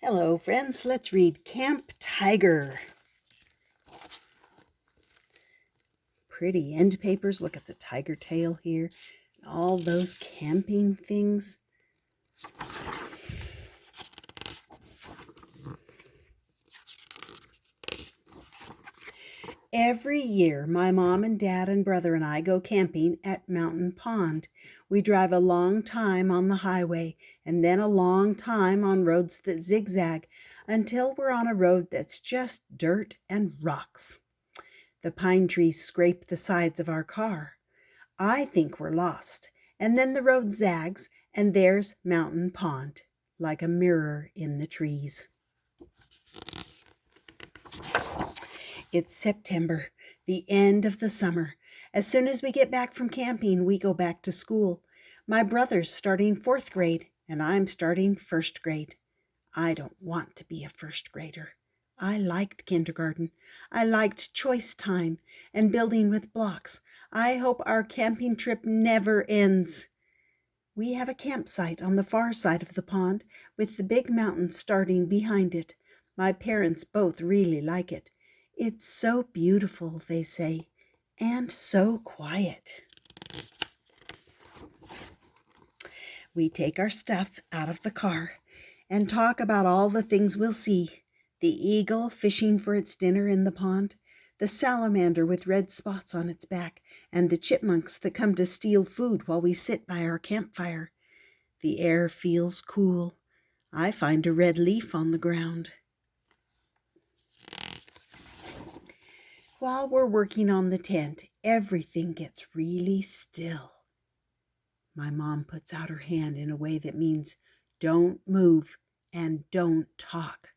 Hello, friends. Let's read Camp Tiger. Pretty end papers. Look at the tiger tail here. All those camping things. Every year, my mom and dad and brother and I go camping at Mountain Pond. We drive a long time on the highway and then a long time on roads that zigzag until we're on a road that's just dirt and rocks. The pine trees scrape the sides of our car. I think we're lost, and then the road zags, and there's Mountain Pond, like a mirror in the trees. It's September, the end of the summer. As soon as we get back from camping, we go back to school. My brother's starting 4th grade, and I'm starting 1st grade. I don't want to be a 1st grader. I liked kindergarten. I liked choice time and building with blocks. I hope our camping trip never ends. We have a campsite on the far side of the pond with the big mountain starting behind it. My parents both really like it. It's so beautiful, they say, and so quiet. We take our stuff out of the car and talk about all the things we'll see. The eagle fishing for its dinner in the pond, the salamander with red spots on its back, and the chipmunks that come to steal food while we sit by our campfire. The air feels cool. I find a red leaf on the ground. While we're working on the tent, everything gets really still. My mom puts out her hand in a way that means don't move and don't talk.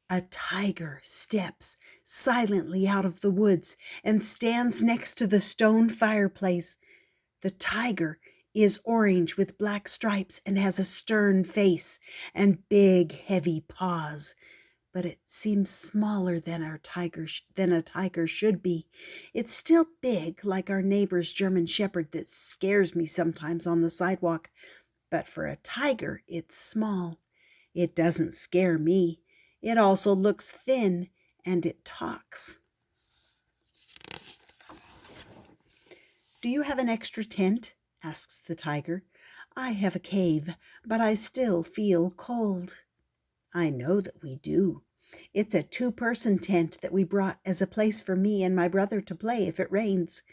A tiger steps silently out of the woods and stands next to the stone fireplace. The tiger is orange with black stripes and has a stern face and big, heavy paws. But it seems smaller than a tiger should be. It's still big, like our neighbor's German shepherd that scares me sometimes on the sidewalk. But for a tiger, it's small. It doesn't scare me. It also looks thin, and it talks. "Do you have an extra tent?" asks the tiger. "I have a cave, but I still feel cold." I know that we do. It's a 2-person tent that we brought as a place for me and my brother to play if it rains.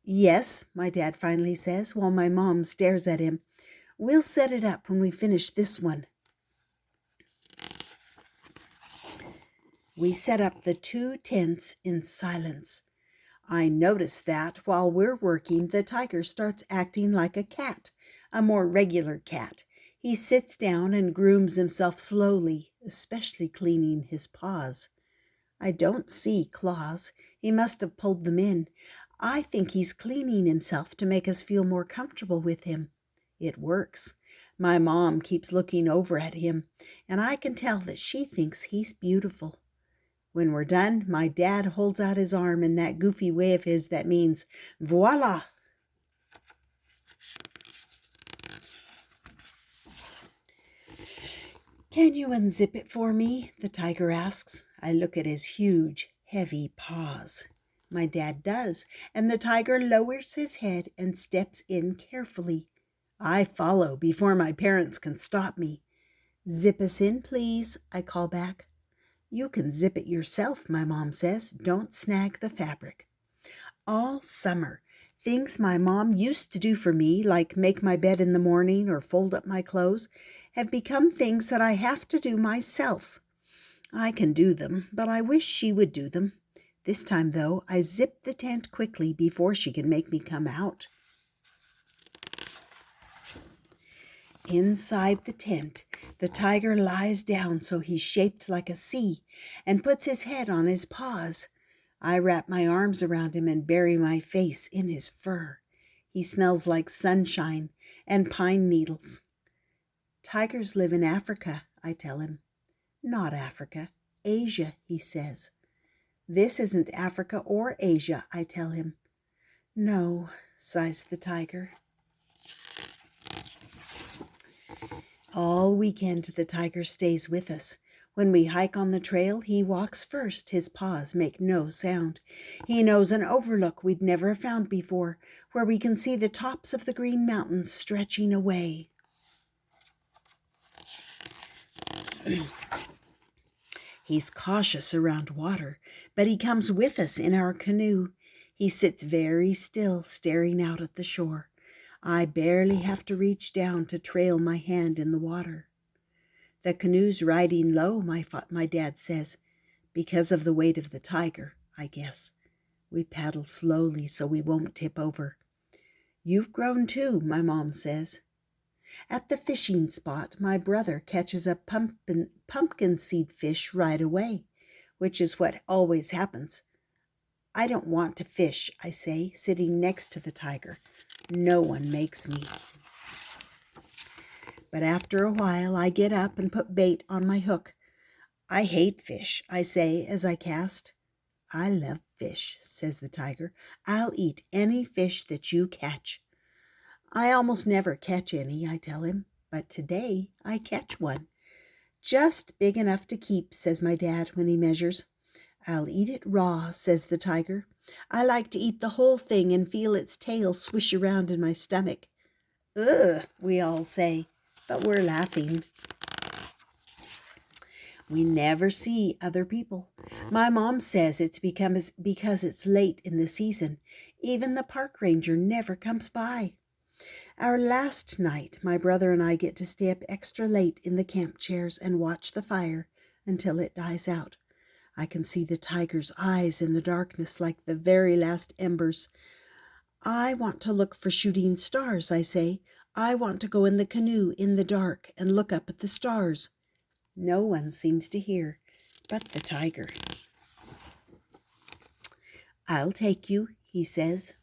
"Yes," my dad finally says, while my mom stares at him. "We'll set it up when we finish this one." We set up the 2 tents in silence. I notice that while we're working, the tiger starts acting like a cat, a more regular cat. He sits down and grooms himself slowly, especially cleaning his paws. I don't see claws. He must have pulled them in. I think he's cleaning himself to make us feel more comfortable with him. It works. My mom keeps looking over at him, and I can tell that she thinks he's beautiful. When we're done, my dad holds out his arm in that goofy way of his that means, voila! "Can you unzip it for me?" the tiger asks. I look at his huge, heavy paws. My dad does, and the tiger lowers his head and steps in carefully. I follow before my parents can stop me. "Zip us in, please," I call back. "You can zip it yourself," my mom says. "Don't snag the fabric." All summer, things my mom used to do for me, like make my bed in the morning or fold up my clothes, have become things that I have to do myself. I can do them, but I wish she would do them. This time, though, I zip the tent quickly before she can make me come out. Inside the tent, the tiger lies down so he's shaped like a C and puts his head on his paws. I wrap my arms around him and bury my face in his fur. He smells like sunshine and pine needles. "Tigers live in Africa," I tell him. "Not Africa, Asia," he says. "This isn't Africa or Asia," I tell him. "No," sighs the tiger. All weekend, the tiger stays with us. When we hike on the trail, he walks first. His paws make no sound. He knows an overlook we'd never found before, where we can see the tops of the green mountains stretching away. He's cautious around water, but he comes with us in our canoe. He sits very still, staring out at the shore. I barely have to reach down to trail my hand in the water. The canoe's riding low, my dad says, because of the weight of the tiger, I guess. We paddle slowly so we won't tip over. You've grown too, my mom says. At the fishing spot, my brother catches a pumpkin seed fish right away, which is what always happens. I don't want to fish, I say, sitting next to the tiger. No one makes me. But after a while, I get up and put bait on my hook. I hate fish, I say as I cast. I love fish, says the tiger. I'll eat any fish that you catch. I almost never catch any, I tell him, but today I catch one. Just big enough to keep, says my dad when he measures. I'll eat it raw, says the tiger. I like to eat the whole thing and feel its tail swish around in my stomach. Ugh, we all say, but we're laughing. We never see other people. My mom says it's because it's late in the season. Even the park ranger never comes by. Our last night, my brother and I get to stay up extra late in the camp chairs and watch the fire until it dies out. I can see the tiger's eyes in the darkness like the very last embers. I want to look for shooting stars, I say. I want to go in the canoe in the dark and look up at the stars. No one seems to hear, but the tiger. I'll take you, he says.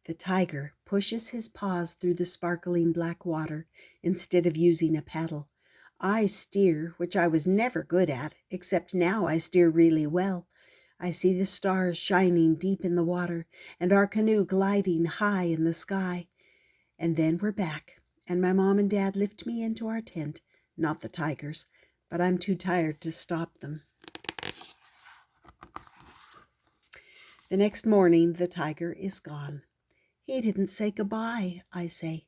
The tiger pushes his paws through the sparkling black water instead of using a paddle. I steer, which I was never good at, except now I steer really well. I see the stars shining deep in the water and our canoe gliding high in the sky. And then we're back, and my mom and dad lift me into our tent, not the tigers, but I'm too tired to stop them. The next morning, the tiger is gone. He didn't say goodbye, I say.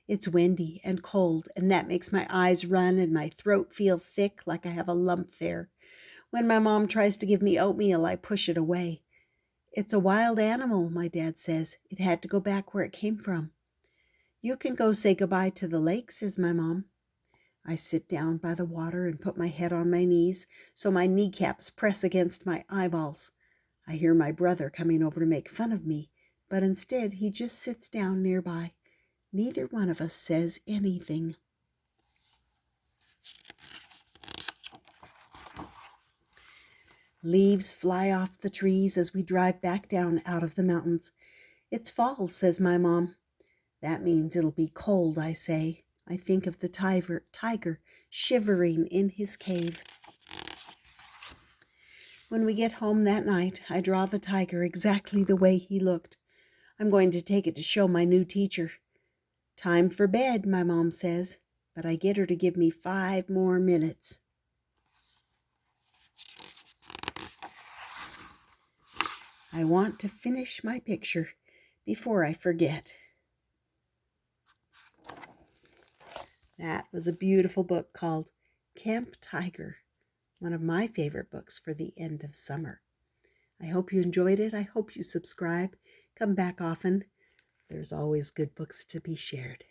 It's windy and cold, and that makes my eyes run and my throat feel thick like I have a lump there. When my mom tries to give me oatmeal, I push it away. It's a wild animal, my dad says. It had to go back where it came from. You can go say goodbye to the lake, says my mom. I sit down by the water and put my head on my knees so my kneecaps press against my eyeballs. I hear my brother coming over to make fun of me, but instead he just sits down nearby. Neither one of us says anything. Leaves fly off the trees as we drive back down out of the mountains. It's fall, says my mom. That means it'll be cold, I say. I think of the tiger shivering in his cave. When we get home that night, I draw the tiger exactly the way he looked. I'm going to take it to show my new teacher. Time for bed, my mom says, but I get her to give me 5 more minutes. I want to finish my picture before I forget. That was a beautiful book called Camp Tiger, one of my favorite books for the end of summer. I hope you enjoyed it. I hope you subscribe. Come back often. There's always good books to be shared.